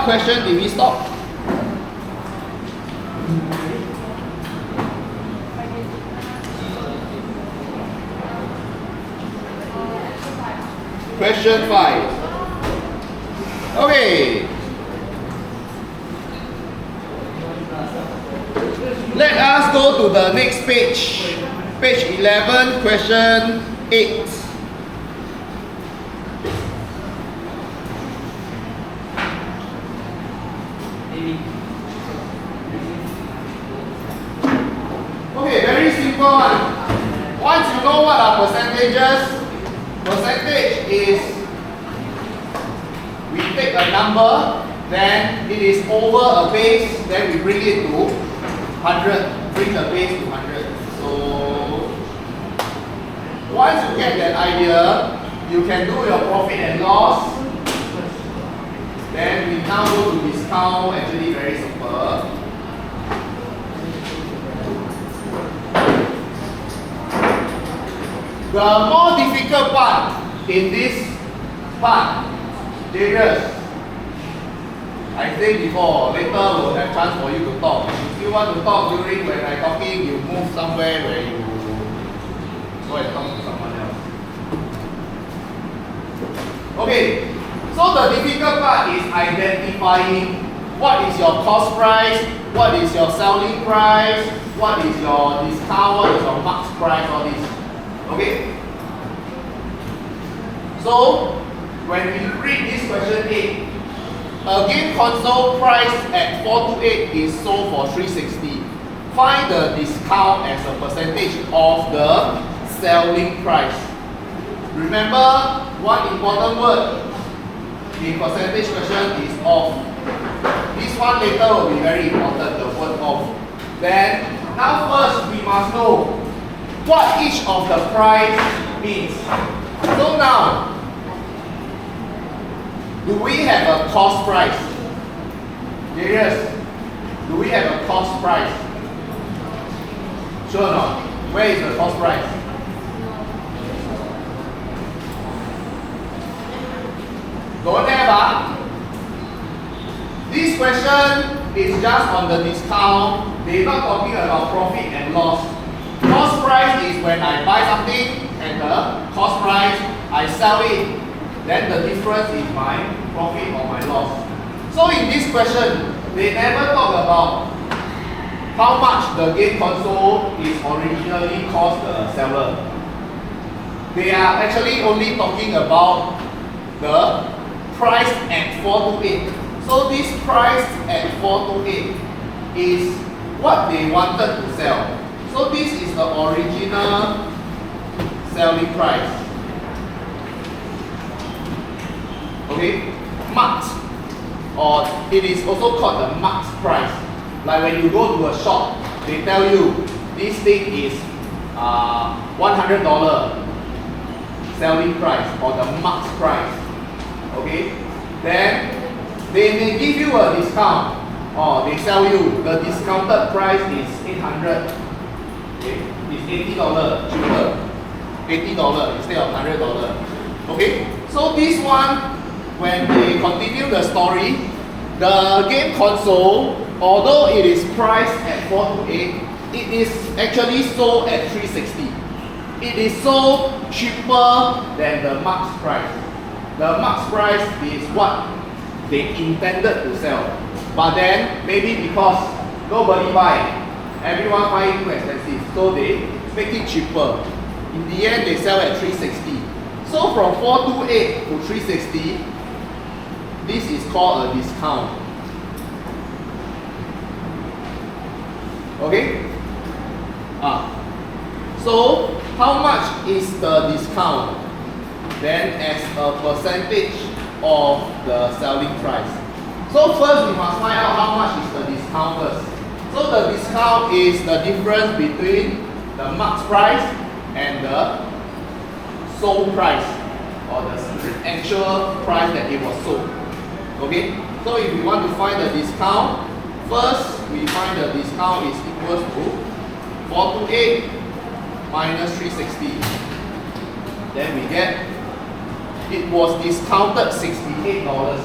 what question did we stop? Question 5. Okay. Let us go to the next page. Page 11, question 8. Okay, very simple one. Once you know what are percentages, percentage is we take a number, then it is over a base, then we bring it to 100, bring the base to 100. So once you get that idea, you can do your profit and loss. Then we now go to discount, actually very simple. The more difficult part in this part, Darius, I said before, later we'll have chance for you to talk. If you want to talk during when I'm talking, you move somewhere where you go and talk to someone else. Okay, so the difficult part is identifying what is your cost price, what is your selling price, what is your discount, what is your max price, all this. Okay? So, when we read this question 8, a game console priced at 428 is sold for 360. Find the discount as a percentage of the selling price. Remember, one important word in percentage question is off. This one later will be very important, the word off. Then, now first we must know what each of the price means. So now, do we have a cost price? Darius, do we have a cost price? Sure or not? Where is the cost price? Don't have, This question is just on the discount. They're not talking about profit and loss. Cost price is when I buy something and the cost price, I sell it. Then the difference is my profit or my loss. So in this question, they never talk about how much the game console is originally cost the seller. They are actually only talking about the price at 428. So this price at 428 is what they wanted to sell. So this is the original selling price. Okay, max, or it is also called the max price. Like when you go to a shop, they tell you this thing is $100 selling price or the max price. Okay, then they may give you a discount, or they sell you the discounted price is 800. Okay, it's $80 cheaper, $80 instead of $100. Okay, so this one, when they continue the story, the game console, although it is priced at 428, it is actually sold at 360. It is sold cheaper than the max price. The max price is what they intended to sell. But then, maybe because nobody buy, everyone find it too expensive, so they make it cheaper. In the end, they sell at 360. So from 428 to 360, this is called a discount. Okay? So how much is the discount? Then as a percentage of the selling price. So first we must find out how much is the discount first. So the discount is the difference between the max price and the sold price, or the actual price that it was sold. Okay, so if we want to find the discount, first we find the discount is equals to 428 minus 360. Then we get, it was discounted $68.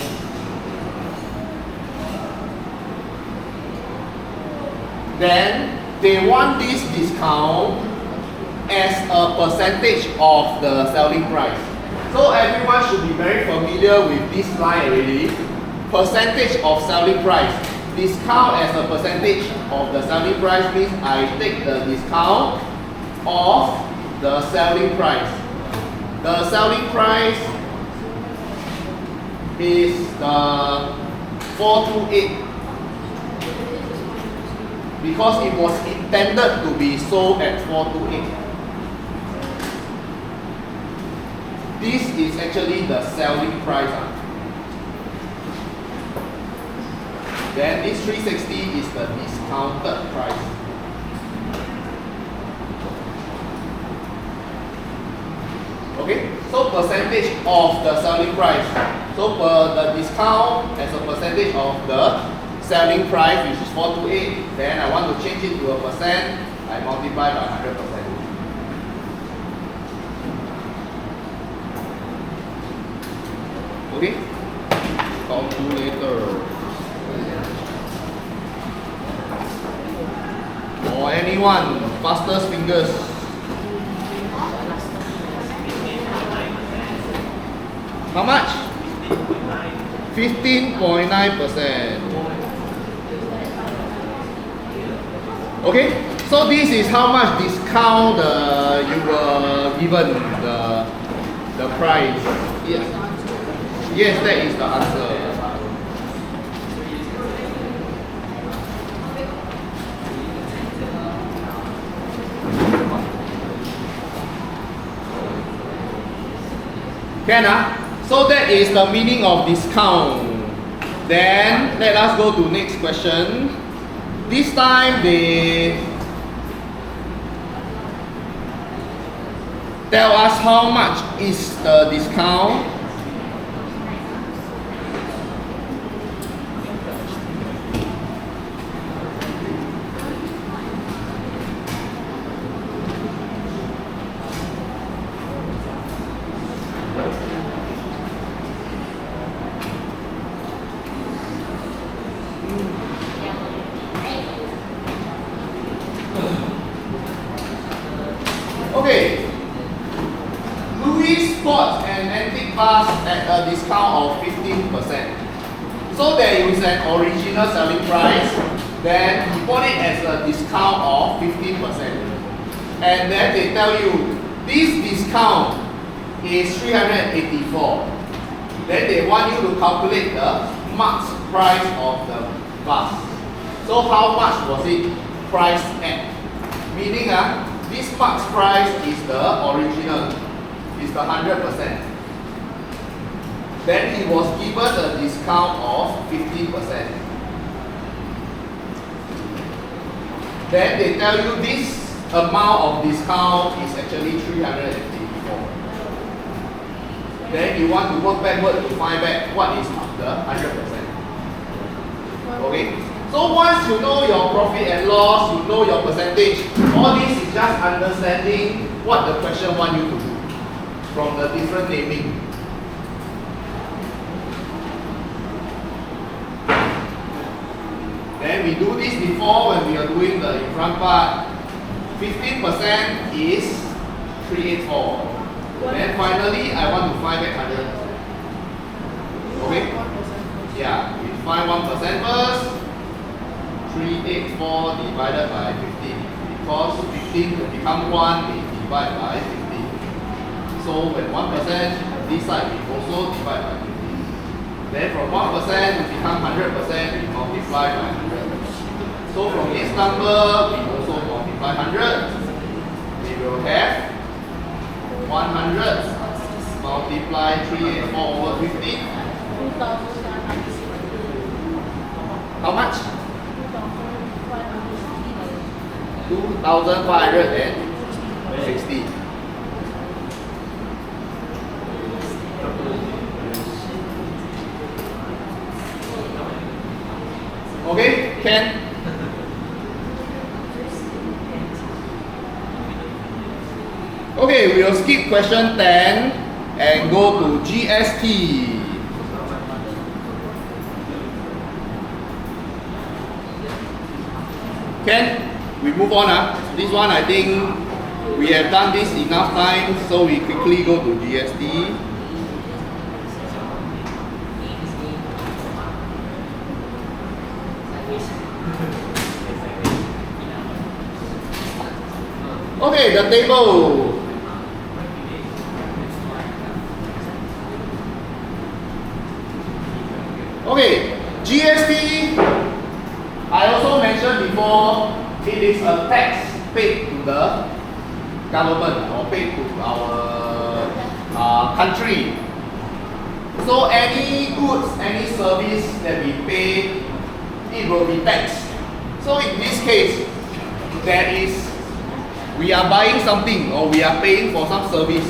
then they want this discount as a percentage of the selling price. So everyone should be very familiar with this line already. Percentage of selling price. Discount as a percentage of the selling price means I take the discount of the selling price. The selling price is the 428 because it was intended to be sold at 428. This is actually the selling price. Then this 360 is the discounted price. Okay, so percentage of the selling price. So the discount as a percentage of the selling price, which is 428, then I want to change it to a percent, I multiply by 100%. Okay, calculator. Or anyone, fastest fingers. How much? 15.9%. Okay, so this is how much discount you were given the price. Yes. Yes, that is the answer. Can So that is the meaning of discount. Then let us go to next question. This time they tell us how much is the discount. Okay, Louis bought an antique vase at a discount of 15%. So there is an original selling price, then he bought it as a discount of 15%. And then they tell you, this discount is 384. Then they want you to calculate the marked price of the vase. So how much was it priced at? Meaning this marked price is the original, is the 100%. Then he was given a discount of 15%. Then they tell you this amount of discount is actually 384. Then you want to work backward to find back what is the 100%. Okay? So once you know your profit and loss, you know your percentage, all this is just understanding what the question wants you to do from the different naming. Then we do this before when we are doing the in front part. 15% is 384. Then finally I want to find back 100%. Okay? Yeah, we find 1% first. 384 divided by 15. Because 15 will become 1, we divide by 15. So when 1%, this side we also divide by 15. Then from 1% we become 100%, we multiply by 100. So from this number, we also multiply 100. We will have 100 multiply 384 over 15. How much? 2,560. Okay, can? Okay, we will skip question 10 and go to GST. Can we move on? This one I think we have done this enough time, so we quickly go to GST. Okay, the table. Okay, GST, I also mentioned before, it is a tax paid to the government or paid to our country. So any goods, any service that we pay, it will be taxed. So in this case, we are buying something or we are paying for some service.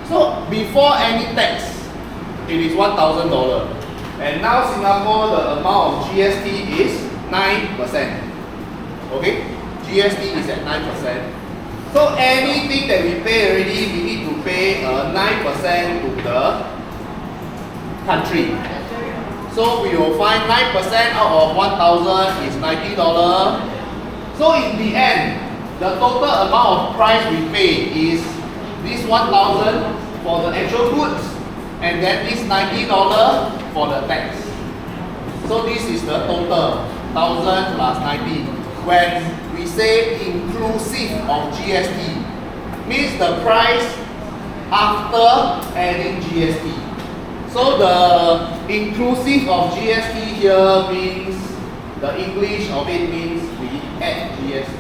So before any tax, it is $1,000. And now Singapore, the amount of GST is 9%. Okay? GST is at 9%. So anything that we pay already, we need to pay 9% to the country. So we will find 9% out of 1,000 is $90. So in the end, the total amount of price we pay is this 1,000 for the actual goods, and then this $90 for the tax. So this is the total 1,000 plus 90. When we say inclusive of GST, means the price after adding GST. So the inclusive of GST here means, the English of it means we add GST.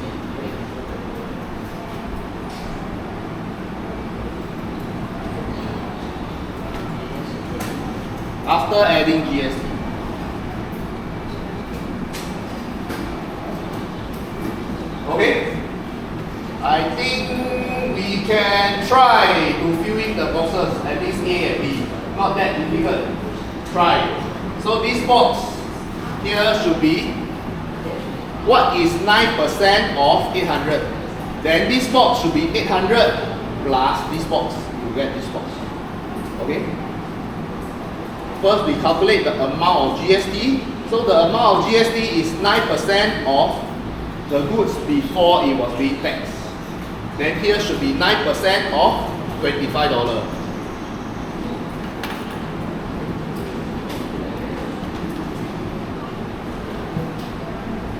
After adding GST. Okay? I think we can try to fill in the boxes, at least A and B. Not that difficult. Try. So this box here should be, what is 9% of 800? Then this box should be 800 plus this box to get this box. Okay? First we calculate the amount of GST. So the amount of GST is 9% of the goods before it was being taxed. Then here should be 9% of $25.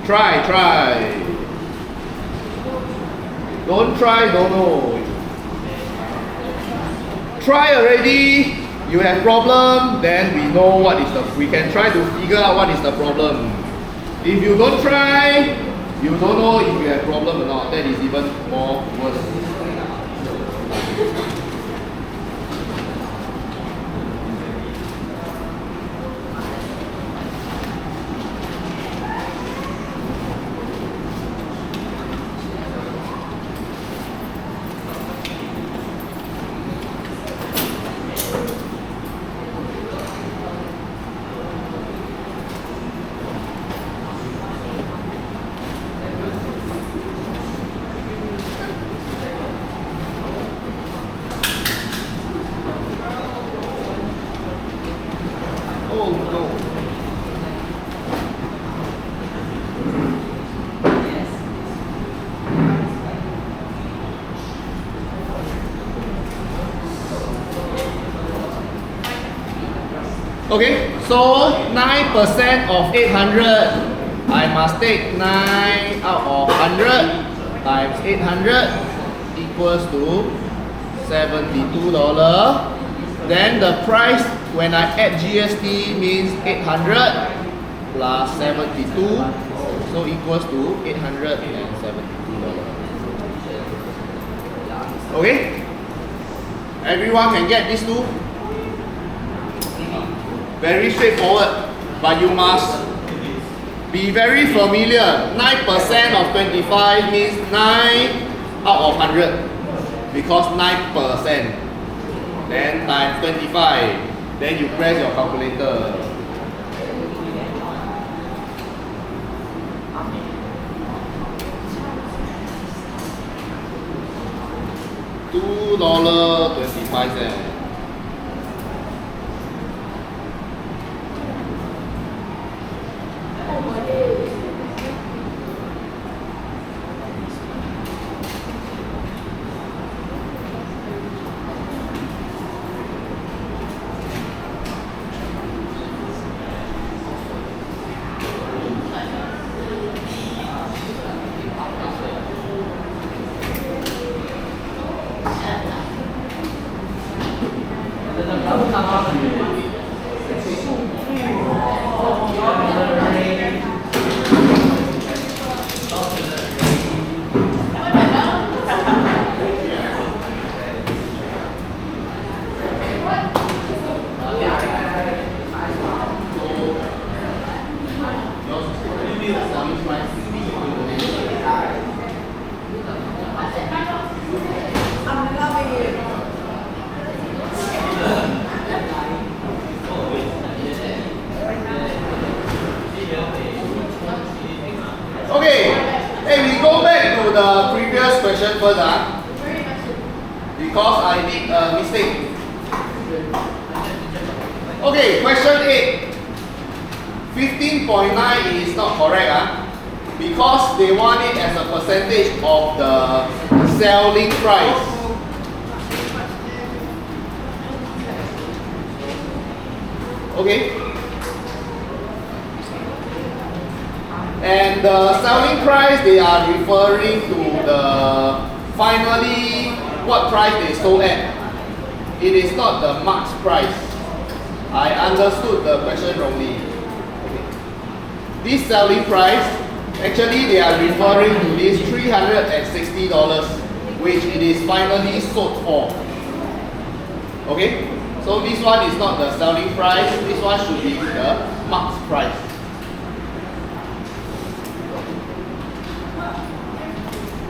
Try. Don't try, don't know. Try already, you have problem, then we know we can try to figure out what is the problem. If you don't try, you don't know if you have problem or not. That is even more worse. Oh no. Okay, so 9% of 800, I must take 9 out of 100 times 800 equals to $72. Then the price when I add GST means 800 plus 72, so equals to $872. Okay? Everyone can get these two? Very straightforward, but you must be very familiar. 9% of 25 means 9 out of 100, because 9%. Then times 25, then you press your calculator. $2.25. Okay, hey, we go back to the previous question first, because I did a mistake. Okay, question 8. 15.9 is not correct, because they want it as a percentage of the selling price. Okay. And the selling price, they are referring to the finally what price they sold at. It is not the max price. I understood the question wrongly. Okay. This selling price, actually they are referring to this $360, which it is finally sold for. Okay? So this one is not the selling price, this one should be the max price.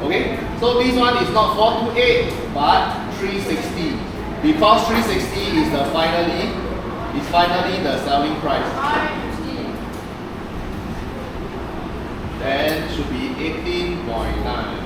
Okay, so this one is not 428 but 360, because 360 is finally the selling price. Then should be 18.9.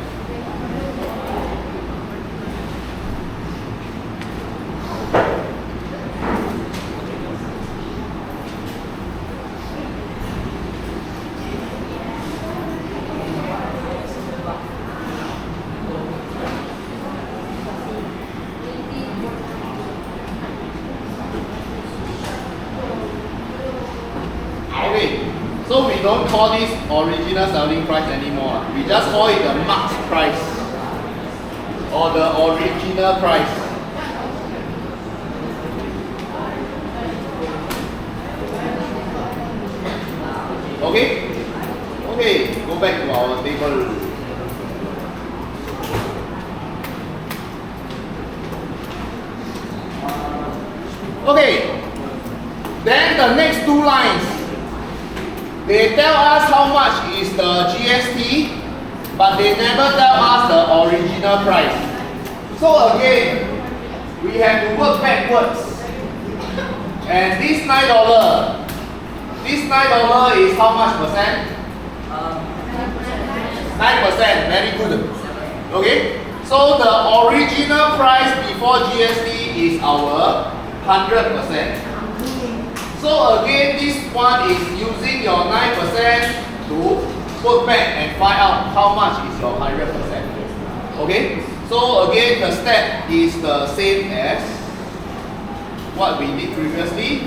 So we don't call this original selling price anymore. We just call it the max price or the original price. Okay? Okay, go back to our table. Okay, then the next two lines. They tell us how much is the GST, but they never tell us the original price. So again, we have to work backwards. And this $9 is how much percent? 9%, very good. Okay, so the original price before GST is our 100%. So again, this one is using your 9% to work back and find out how much is your 100%. Okay? So again, the step is the same as what we did previously.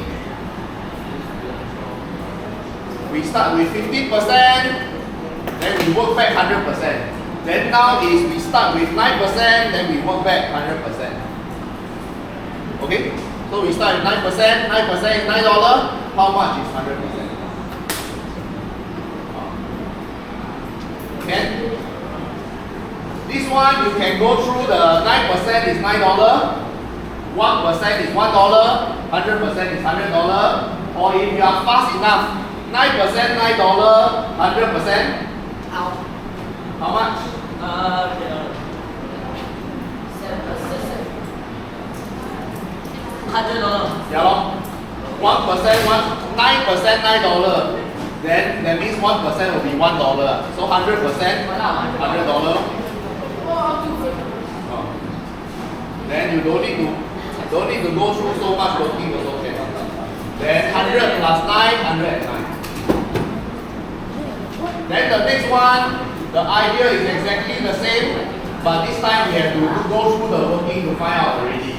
We start with 15%, then we work back 100%. Then now is we start with 9%, then we work back 100%. Okay? So we start with 9%, 9% is $9, how much is 100%? Okay? This one you can go through the 9% is $9, 1% is $1, 100% is $100, or if you are fast enough, 9%, $9, 100%. How much? $100. Yeah, 1%, 9%, $9. Then that means 1% will be $1. So 100%, $100. Then you don't need to go through so much working also okay. Then 100 plus 9, 109. Then the next one, the idea is exactly the same, but this time we have to go through the working to find out already.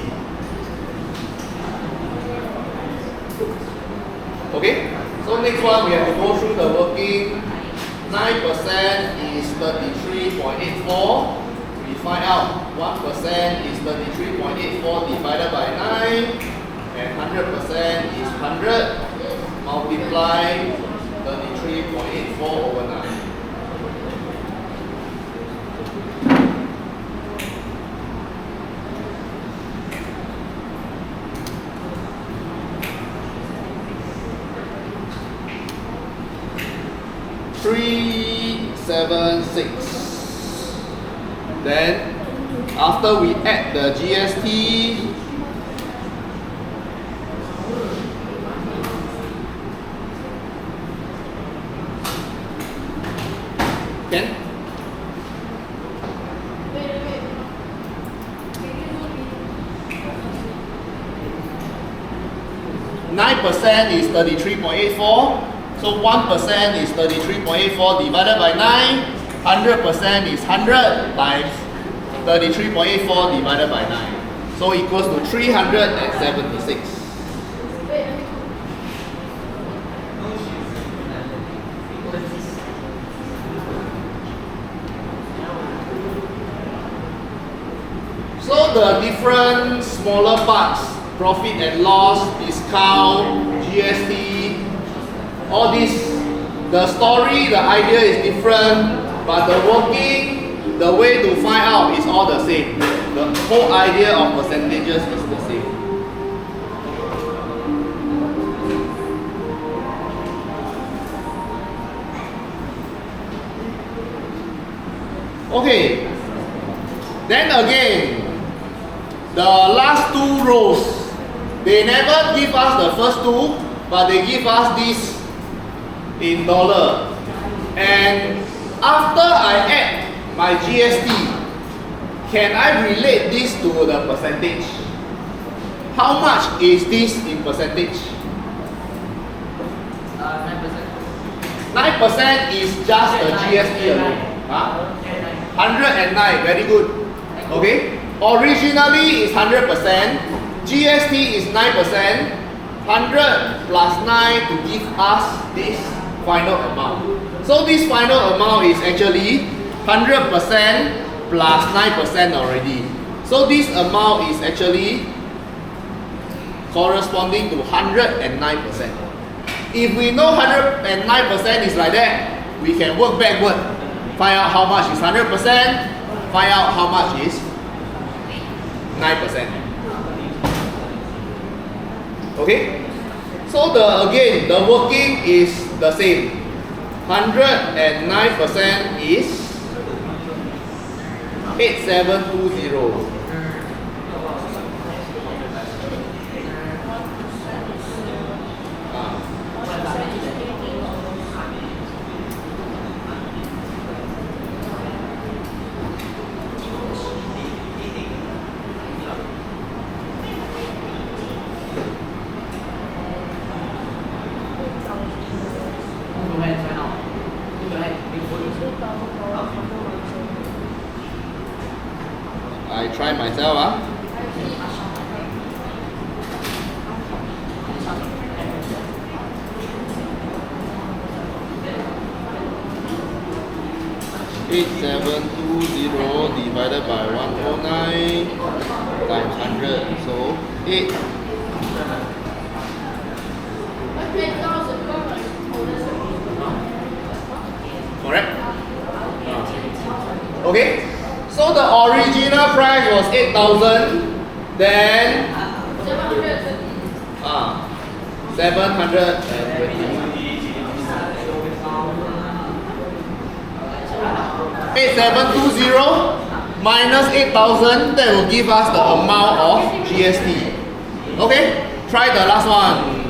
Okay, so next one we have to go through the working. 9% is 33.84. We find out 1% is 33.84 divided by 9, and 100% is 100 multiply 33.84 over 9. Three 876. Then after we add the GST, can 9% is 33.84. So 1% is 33.84 divided by 9. 100% is 100 times 33.84 divided by 9. So equals to 376. So the different smaller parts, profit and loss, discount, GST, all this, the story, the idea is different, but the working, the way to find out is all the same. The whole idea of percentages is the same. Okay, then again, the last two rows, they never give us the first two, but they give us this in dollar. And after I add my GST, can I relate this to the percentage? How much is this in percentage? 9% is just the GST alone. Huh? 109, very good. Okay? Originally is 100%, GST is 9%, 100 plus 9 to give us this final amount. So this final amount is actually 100% plus 9% already. So this amount is actually corresponding to 109%. If we know 109% is like that, we can work backward. Find out how much is 100%, find out how much is 9%. Okay? So again, the working is the same. 109% is 8720. I try myself. 8720 divided by 109 times 100, so 8. Correct? Okay? So the original price was 8,000, then 720. 8720 minus 8,000, that will give us the amount of GST. Okay? Try the last one.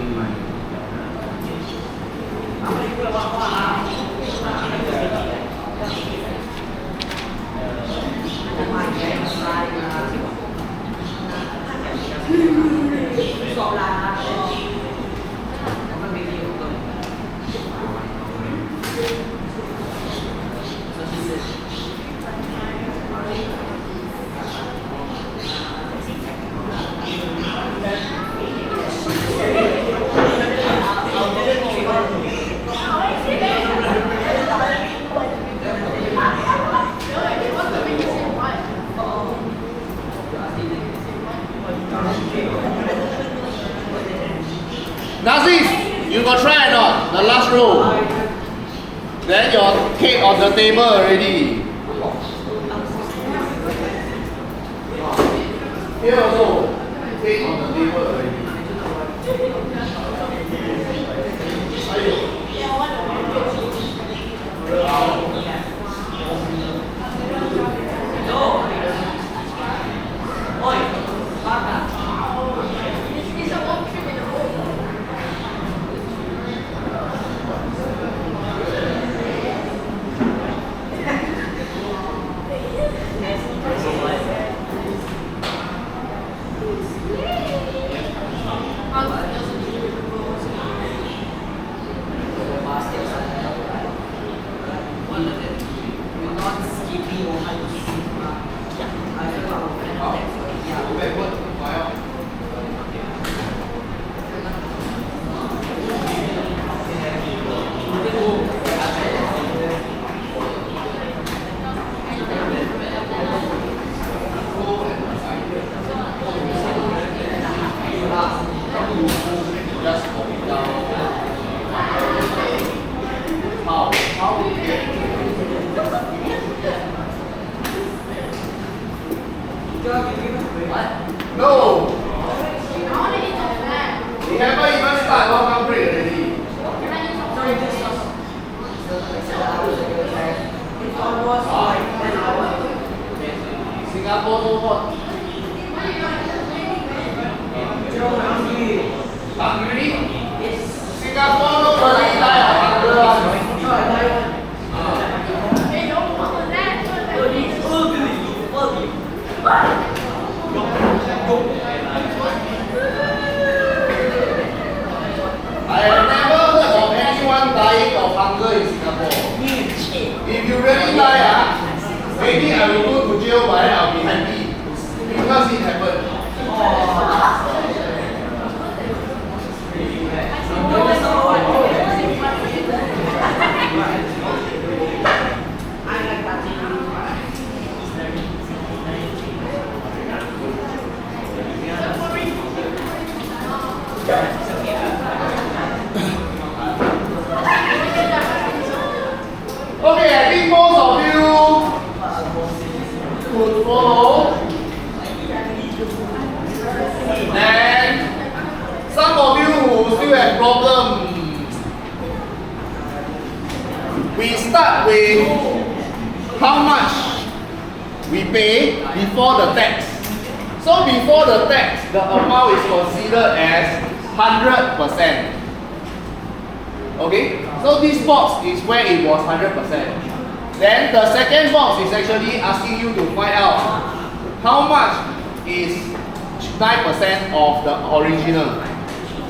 Nazif, you got try or not? The last row. Then your cake on the table already. Here also, cake on the table already. Are you? No! We haven't even started one break already. Singapore no hot. Hungry? Singapore no hungry I have never heard of anyone dying of hunger in Singapore. If you really die, maybe I will go to jail, but then I'll be happy because it happened. Okay, I think most of you could follow. And some of you who still have problems. We start with how much we pay before the tax. So before the tax, the amount is considered as 100%. Okay, so this box is where it was 100%. Then the second box is actually asking you to find out how much is 9% of the original.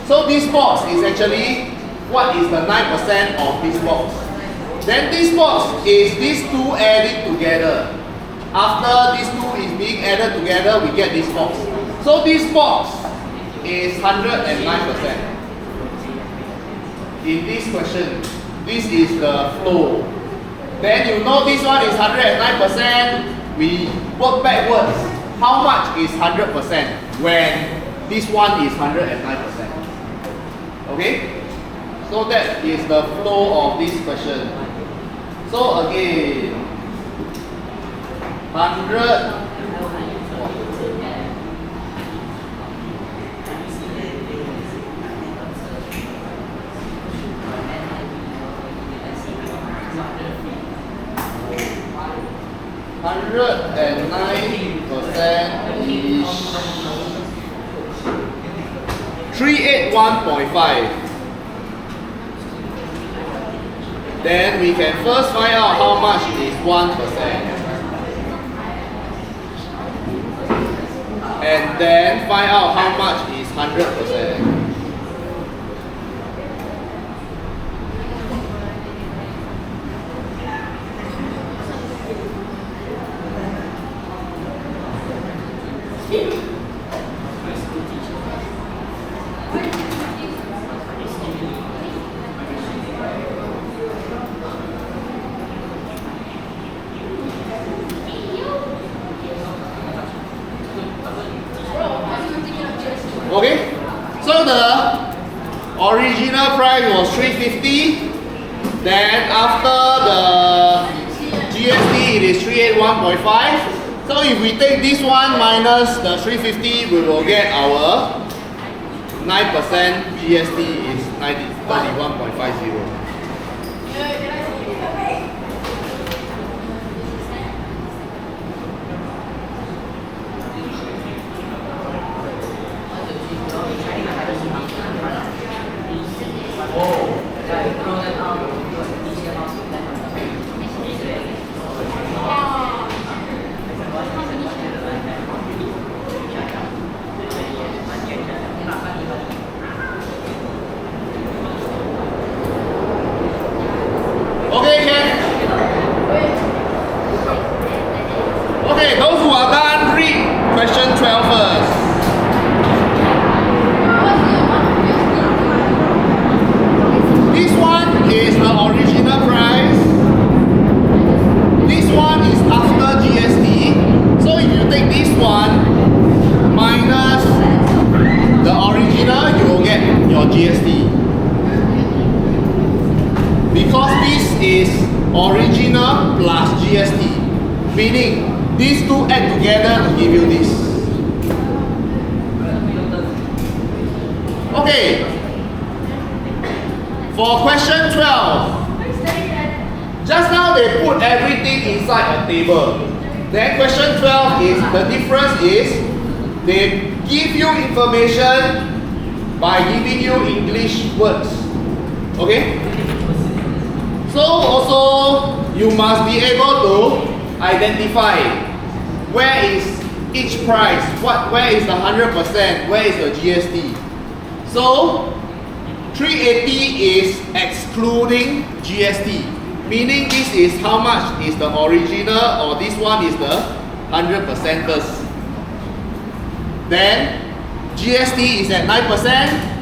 So this box is actually what is the 9% of this box. Then this box is these two added together. After these two is being added together, we get this box. So this box is 109%. In this question, this is the flow. Then you know this one is 109%. We work backwards. How much is 100% when this one is 109%? Okay? So that is the flow of this question. So again, 100. And 9% is 381.5. Then we can first find out how much is 1%. And then find out how much is 100%. Okay, so the original price was 350. Then after the GST, it is 381.5. So if we take this one minus the 350, we will get our 9% GST is 31.50. plus GST. Meaning, these two add together to give you this. Okay. For question 12. Just now they put everything inside a table. Then question 12 is, the difference is, they give you information by giving you English words. Okay? So also, you must be able to identify where is each price, where is the 100%, where is the GST. So, 380 is excluding GST. Meaning this is how much is the original, or this one is the 100%ers. Then GST is at 9%.